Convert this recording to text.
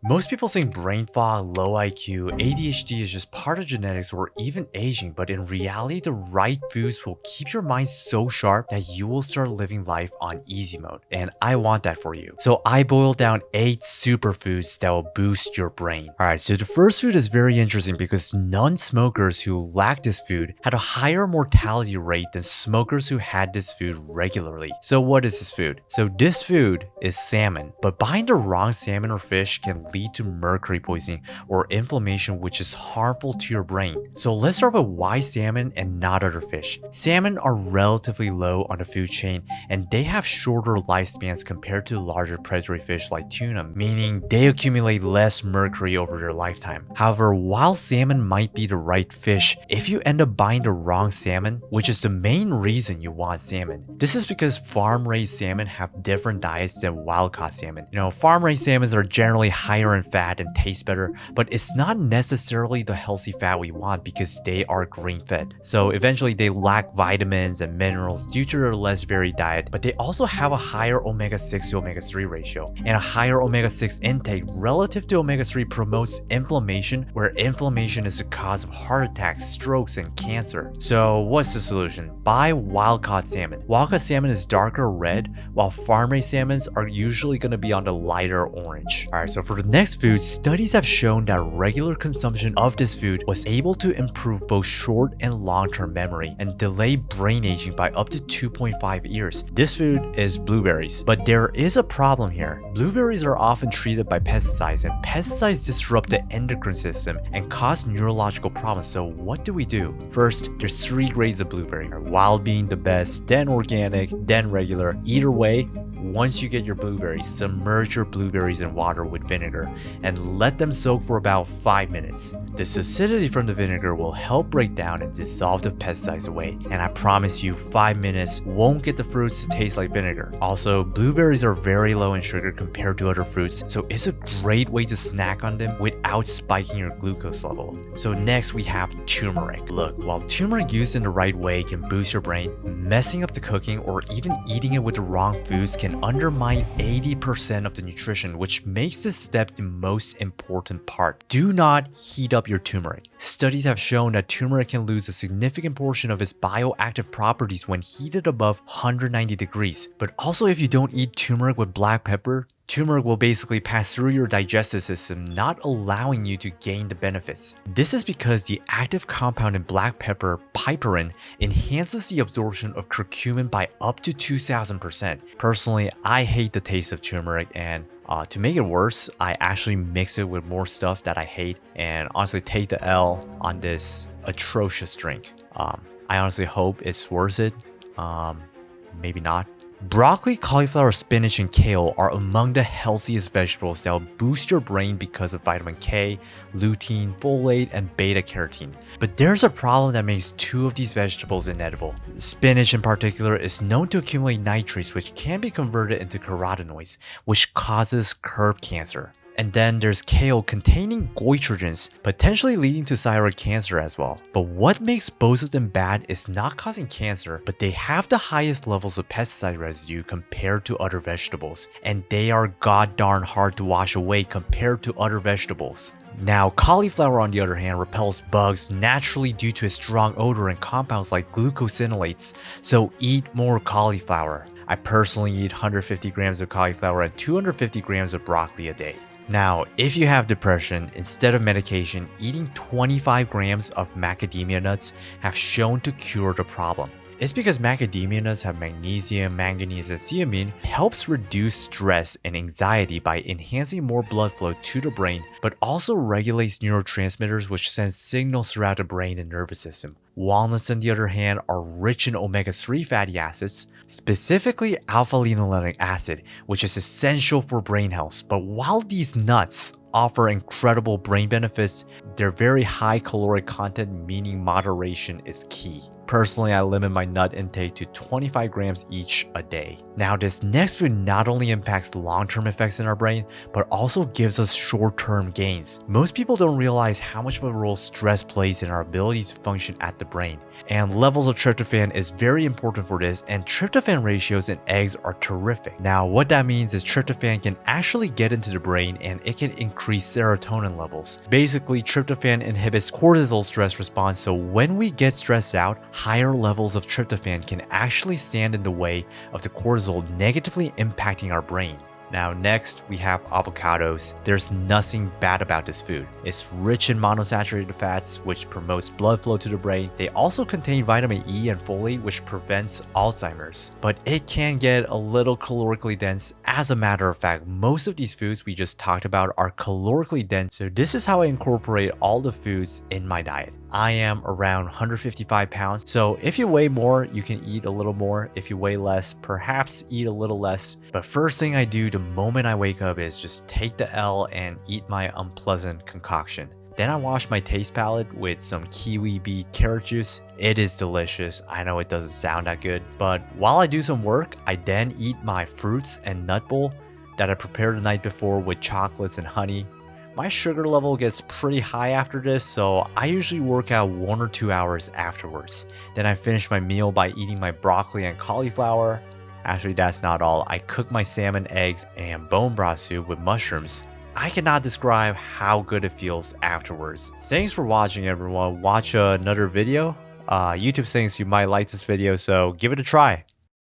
Most people think brain fog, low IQ, ADHD is just part of genetics or even aging, but in reality, the right foods will keep your mind so sharp that you will start living life on easy mode. And I want that for you. So I boiled down 8 superfoods that will boost your brain. Alright, so the first food is very interesting because non-smokers who lack this food had a higher mortality rate than smokers who had this food regularly. So what is this food? So this food is salmon, but buying the wrong salmon or fish can lead to mercury poisoning or inflammation, which is harmful to your brain. So let's start with why salmon and not other fish. Salmon are relatively low on the food chain and they have shorter lifespans compared to larger predatory fish like tuna, meaning they accumulate less mercury over their lifetime. However, while salmon might be the right fish, if you end up buying the wrong salmon, which is the main reason you want salmon, this is because farm-raised salmon have different diets than wild-caught salmon. Farm-raised salmons are generally higher in fat and taste better, but it's not necessarily the healthy fat we want because they are grain-fed. So eventually they lack vitamins and minerals due to their less varied diet, but they also have a higher omega-6 to omega-3 ratio, and a higher omega-6 intake relative to omega-3 promotes inflammation, where inflammation is the cause of heart attacks, strokes, and cancer. So what's the solution? Buy wild-caught salmon. Wild-caught salmon is darker red, while farm-raised salmons are usually going to be on the lighter orange. Alright, so for the next food, studies have shown that regular consumption of this food was able to improve both short and long-term memory and delay brain aging by up to 2.5 years. This food is blueberries, but there is a problem here. Blueberries are often treated by pesticides, and pesticides disrupt the endocrine system and cause neurological problems. So what do we do? First, there's 3 grades of blueberry. Wild being the best, then organic, then regular. Either way, once you get your blueberries, submerge your blueberries in water with vinegar and let them soak for about 5 minutes. The acidity from the vinegar will help break down and dissolve the pesticides away, and I promise you 5 minutes won't get the fruits to taste like vinegar. Also, blueberries are very low in sugar compared to other fruits, so it's a great way to snack on them without spiking your glucose level. So next we have turmeric. Look, while turmeric used in the right way can boost your brain, messing up the cooking or even eating it with the wrong foods can undermine 80% of the nutrition, which makes this step the most important part. Do not heat up your turmeric. Studies have shown that turmeric can lose a significant portion of its bioactive properties when heated above 190 degrees. But also, if you don't eat turmeric with black pepper, turmeric will basically pass through your digestive system, not allowing you to gain the benefits. This is because the active compound in black pepper, piperine, enhances the absorption of curcumin by up to 2000%. Personally, I hate the taste of turmeric, and to make it worse, I actually mix it with more stuff that I hate and honestly take the L on this atrocious drink. I honestly hope it's worth it. Maybe not. Broccoli, cauliflower, spinach, and kale are among the healthiest vegetables that will boost your brain because of vitamin K, lutein, folate, and beta-carotene. But there's a problem that makes 2 of these vegetables inedible. Spinach in particular is known to accumulate nitrates, which can be converted into carotenoids, which causes curb cancer. And then there's kale containing goitrogens, potentially leading to thyroid cancer as well. But what makes both of them bad is not causing cancer, but they have the highest levels of pesticide residue compared to other vegetables, and they are god darn hard to wash away compared to other vegetables. Now, cauliflower on the other hand repels bugs naturally due to its strong odor and compounds like glucosinolates, so eat more cauliflower. I personally eat 150 grams of cauliflower and 250 grams of broccoli a day. Now, if you have depression, instead of medication, eating 25 grams of macadamia nuts have shown to cure the problem. It's because macadamia nuts have magnesium, manganese, and thiamine, helps reduce stress and anxiety by enhancing more blood flow to the brain, but also regulates neurotransmitters which send signals throughout the brain and nervous system. Walnuts, on the other hand, are rich in omega-3 fatty acids, specifically alpha-linolenic acid, which is essential for brain health. But while these nuts offer incredible brain benefits, they're very high caloric content, meaning moderation is key. Personally, I limit my nut intake to 25 grams each a day. Now, this next food not only impacts long-term effects in our brain, but also gives us short-term gains. Most people don't realize how much of a role stress plays in our ability to function at the brain. And levels of tryptophan is very important for this, and tryptophan ratios in eggs are terrific. Now, what that means is tryptophan can actually get into the brain and it can increase serotonin levels. Basically, tryptophan inhibits cortisol stress response, so when we get stressed out, higher levels of tryptophan can actually stand in the way of the cortisol negatively impacting our brain. Now next, we have avocados. There's nothing bad about this food. It's rich in monosaturated fats, which promotes blood flow to the brain. They also contain vitamin E and folate, which prevents Alzheimer's. But it can get a little calorically dense. As a matter of fact, most of these foods we just talked about are calorically dense. So this is how I incorporate all the foods in my diet. I am around 155 pounds, so if you weigh more, you can eat a little more. If you weigh less, perhaps eat a little less. But first thing I do the moment I wake up is just take the L and eat my unpleasant concoction. Then I wash my taste palette with some kiwi beet carrot juice. It is delicious. I know it doesn't sound that good, but while I do some work, I then eat my fruits and nut bowl that I prepared the night before with chocolates and honey. My sugar level gets pretty high after this, so I usually work out 1 or 2 hours afterwards. Then I finish my meal by eating my broccoli and cauliflower. Actually, that's not all. I cook my salmon, eggs, and bone broth soup with mushrooms. I cannot describe how good it feels afterwards. Thanks for watching, everyone. Watch another video. YouTube thinks you might like this video, so give it a try.